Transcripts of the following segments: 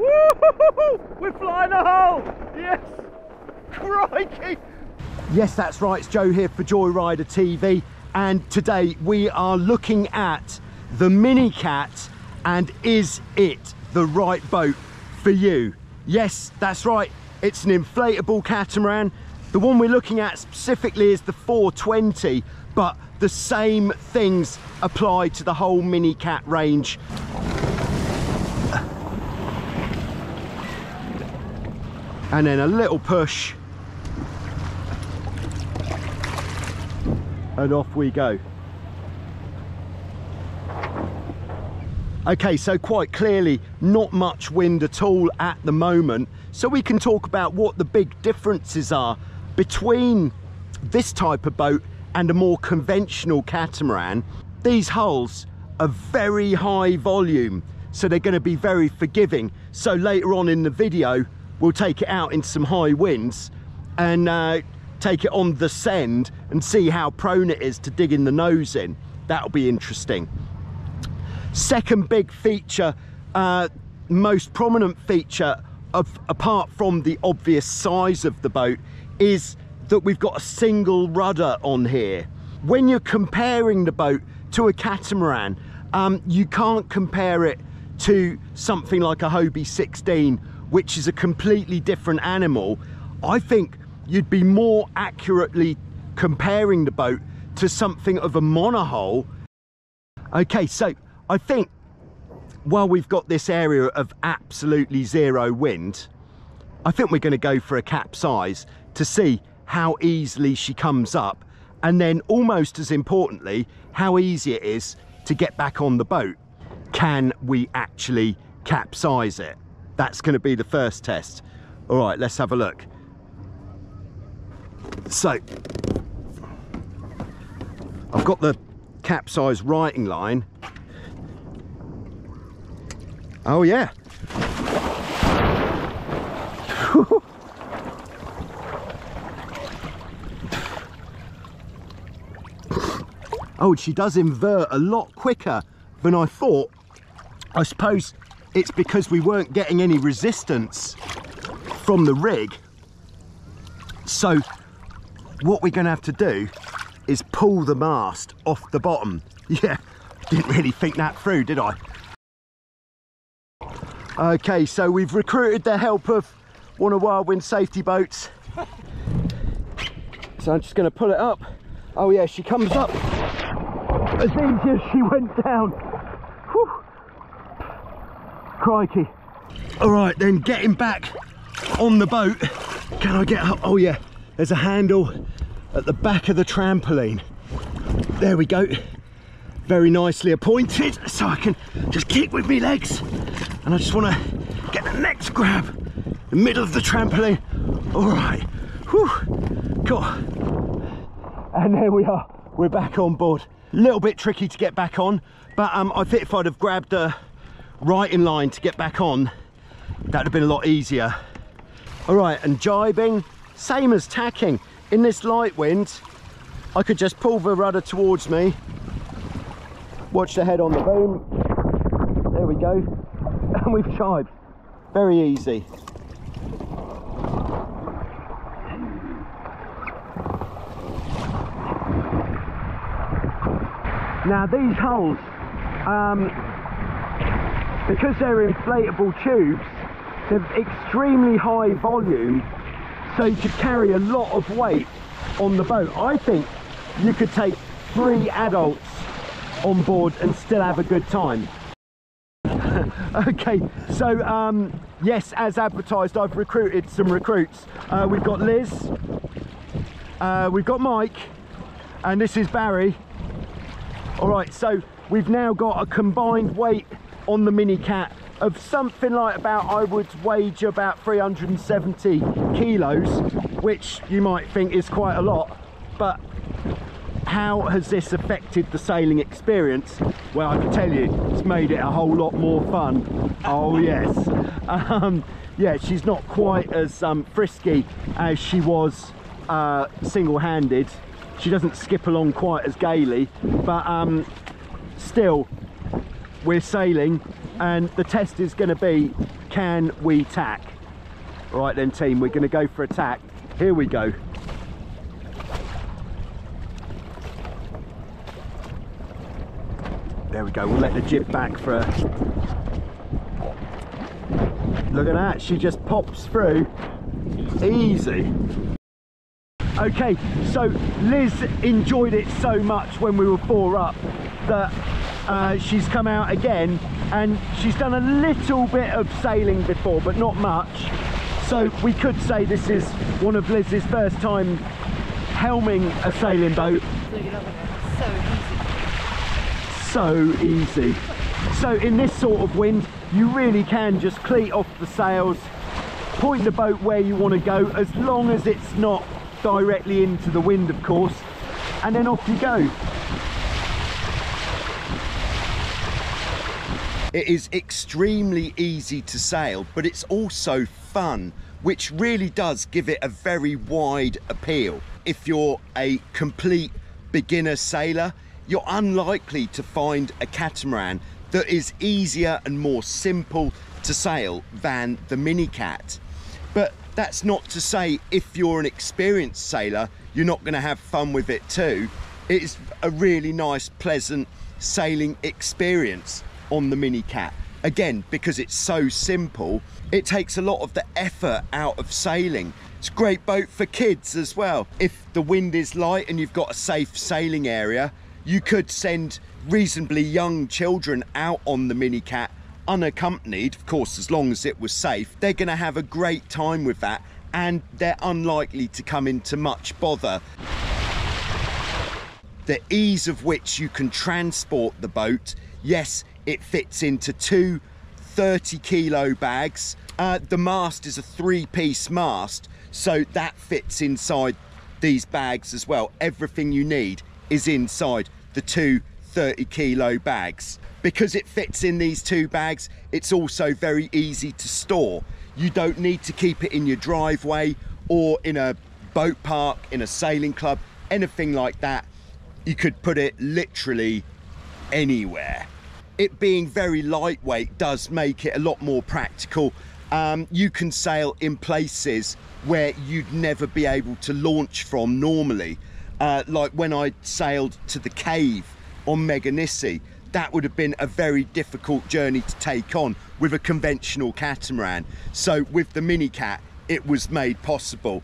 Woo! We're flying a hole! Yes! Crikey! Yes, that's right, it's Joe here for Joyrider TV, and today we are looking at the MiniCat, and is it the right boat for you? Yes, that's right, it's an inflatable catamaran. The one we're looking at specifically is the 420, but the same things apply to the whole MiniCat range. And then a little push, and off we go. Okay, so quite clearly not much wind at all at the moment, so we can talk about what the big differences are between this type of boat and a more conventional catamaran. These hulls are very high volume, so they're going to be very forgiving. So later on in the video we'll take it out in some high winds and take it on the send and see how prone it is to digging the nose in. That'll be interesting. Second big feature, most prominent feature apart from the obvious size of the boat, is that we've got a single rudder on here. When you're comparing the boat to a catamaran, you can't compare it to something like a Hobie 16, which is a completely different animal. I think you'd be more accurately comparing the boat to something of a monohull. Okay, so I think while we've got this area of absolutely zero wind, I think we're going to go for a capsize to see how easily she comes up, and then almost as importantly, how easy it is to get back on the boat. Can we actually capsize it? That's going to be the first test. All right, let's have a look. So I've got the capsize righting line. Oh yeah. Oh, she does invert a lot quicker than I thought. I suppose it's because we weren't getting any resistance from the rig. So what we're going to have to do is pull the mast off the bottom. Yeah, didn't really think that through, did I? Okay, so we've recruited the help of one of Wild Wind safety boats. So I'm just going to pull it up. Oh yeah, she comes up as easy as she went down. Whew. Crikey. All right, then getting back on the boat. Can I get up? Oh yeah, there's a handle at the back of the trampoline. There we go. Very nicely appointed, so I can just kick with my legs. And I just want to get the next grab, the middle of the trampoline. All right, whew, cool. And there we are, we're back on board. A little bit tricky to get back on, but I think if I'd have grabbed a righting line to get back on, that'd have been a lot easier. All right, and jibing, same as tacking. In this light wind, I could just pull the rudder towards me, watch the head on the boom, there we go, and we've jibed. Very easy. Now these hulls, because they're inflatable tubes, they're extremely high volume, so you could carry a lot of weight on the boat. I think you could take 3 adults on board and still have a good time. Okay, so yes, as advertised, I've recruited some recruits. We've got Liz, we've got Mike, and this is Barry. All right, so we've now got a combined weight on the MiniCat of something like about, I would wager about 370 kilos, which you might think is quite a lot, but how has this affected the sailing experience? Well, I can tell you, it's made it a whole lot more fun. Oh yes. Yeah, she's not quite as frisky as she was single-handed. She doesn't skip along quite as gaily, but still we're sailing, and the test is going to be can we tack? All right then team, we're going to go for a tack. Here we go. There we go, we'll let the jib back for her. Look at that, she just pops through. Easy. Okay, so Liz enjoyed it so much when we were 4 up that she's come out again, and she's done a little bit of sailing before, but not much. So we could say this is one of Liz's first time helming a sailing boat. So easy. So in this sort of wind, you really can just cleat off the sails, point the boat where you want to go, as long as it's not directly into the wind, of course, and then off you go. It is extremely easy to sail, but it's also fun, which really does give it a very wide appeal. If you're a complete beginner sailor, you're unlikely to find a catamaran that is easier and more simple to sail than the MiniCat. But that's not to say if you're an experienced sailor, you're not going to have fun with it too. It's a really nice, pleasant sailing experience on the MiniCat. Again, because it's so simple, it takes a lot of the effort out of sailing. It's a great boat for kids as well. If the wind is light and you've got a safe sailing area, you could send reasonably young children out on the MiniCat unaccompanied, of course, as long as it was safe. They're going to have a great time with that, and they're unlikely to come into much bother. The ease of which you can transport the boat, yes, it fits into 2 30-kilo bags. The mast is a 3-piece mast, so that fits inside these bags as well. Everything you need is inside the 2 30-kilo bags. Because it fits in these 2 bags, it's also very easy to store. You don't need to keep it in your driveway or in a boat park, in a sailing club, anything like that. You could put it literally anywhere. It being very lightweight does make it a lot more practical. You can sail in places where you'd never be able to launch from normally. Like when I sailed to the cave on Meganissi, that would have been a very difficult journey to take on with a conventional catamaran. So with the MiniCat, it was made possible.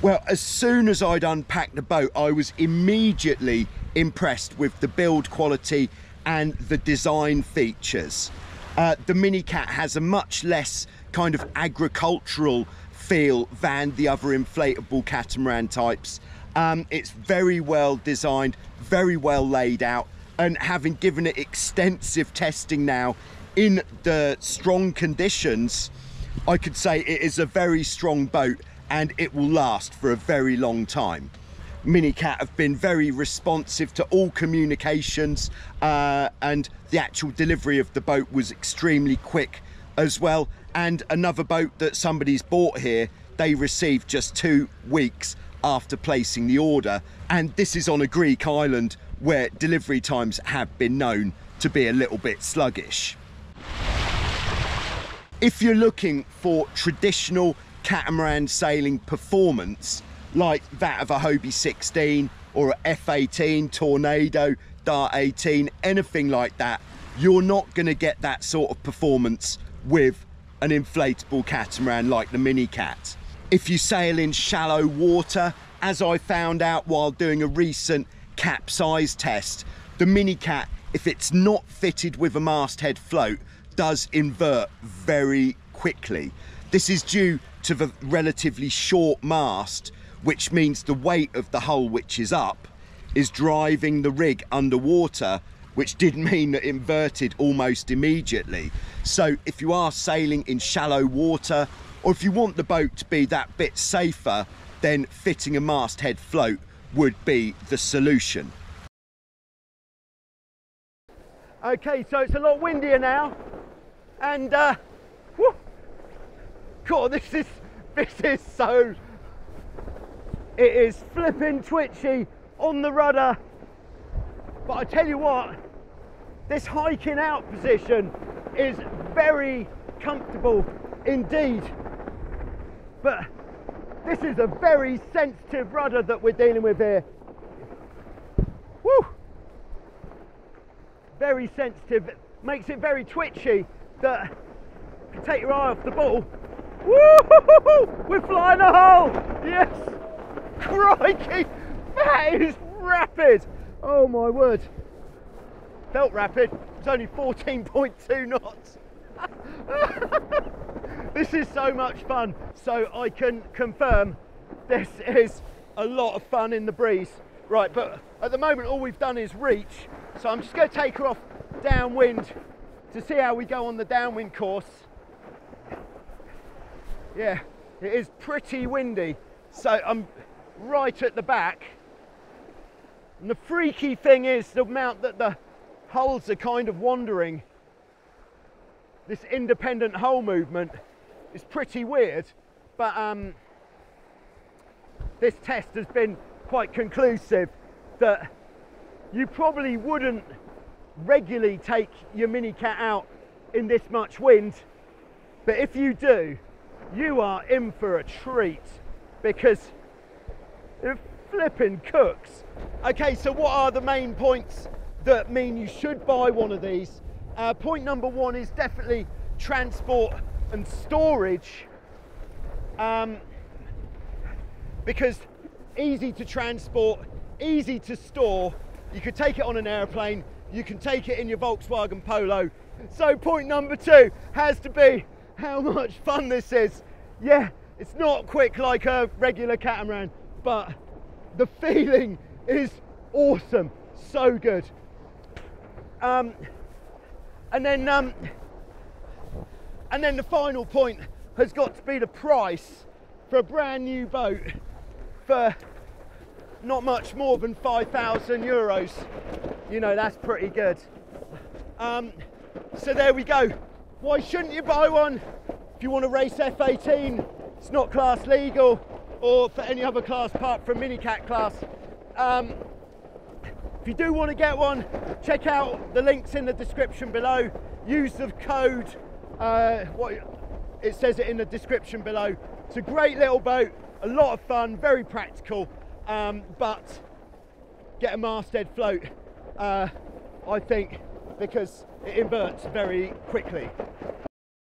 Well, as soon as I'd unpacked the boat, I was immediately impressed with the build quality and the design features. The MiniCat has a much less kind of agricultural feel than the other inflatable catamaran types. It's very well designed, very well laid out, and having given it extensive testing now in the strong conditions, I could say it is a very strong boat and it will last for a very long time. MiniCat have been very responsive to all communications, and the actual delivery of the boat was extremely quick as well. And another boat that somebody's bought here, they received just 2 weeks after placing the order, and this is on a Greek island where delivery times have been known to be a little bit sluggish. If you're looking for traditional catamaran sailing performance like that of a Hobie 16 or a F18, Tornado, Dart 18, anything like that, you're not going to get that sort of performance with an inflatable catamaran like the MiniCat. If you sail in shallow water, as I found out while doing a recent capsize test, the MiniCat, if it's not fitted with a masthead float, does invert very quickly. This is due to the relatively short mast, which means the weight of the hull, which is up, is driving the rig underwater, which did mean that it inverted almost immediately. So if you are sailing in shallow water, or if you want the boat to be that bit safer, then fitting a masthead float would be the solution. Okay, so it's a lot windier now, and whew, God, this is so, it is flipping twitchy on the rudder. But I tell you what, this hiking out position is very comfortable indeed. But this is a very sensitive rudder that we're dealing with here. Woo! Very sensitive, it makes it very twitchy that you can take your eye off the ball. Woo! We're flying a hole! Yes! Crikey! That is rapid! Oh my word. Felt rapid, it's only 14.2 knots. This is so much fun, so I can confirm this is a lot of fun in the breeze. Right, but at the moment all we've done is reach, so I'm just going to take her off downwind to see how we go on the downwind course. Yeah, it is pretty windy, so I'm right at the back. And the freaky thing is the amount that the hulls are kind of wandering. This independent hull movement is pretty weird, but this test has been quite conclusive that you probably wouldn't regularly take your MiniCat out in this much wind, but if you do, you are in for a treat because it flipping cooks. Okay, so what are the main points that mean you should buy one of these? Point number one is definitely transport and storage, because easy to transport, easy to store. You could take it on an airplane, you can take it in your Volkswagen Polo. So point number two has to be how much fun this is. Yeah, it's not quick like a regular catamaran, but the feeling is awesome, so good. And then the final point has got to be the price for a brand new boat for not much more than 5,000 euros. You know, that's pretty good. So there we go. Why shouldn't you buy one? If you want to race F18, it's not class legal, or for any other class apart from MiniCat class. If you do want to get one, check out the links in the description below. Use the code, it says it in the description below. It's a great little boat, a lot of fun, very practical, but get a masthead float, I think, because it inverts very quickly.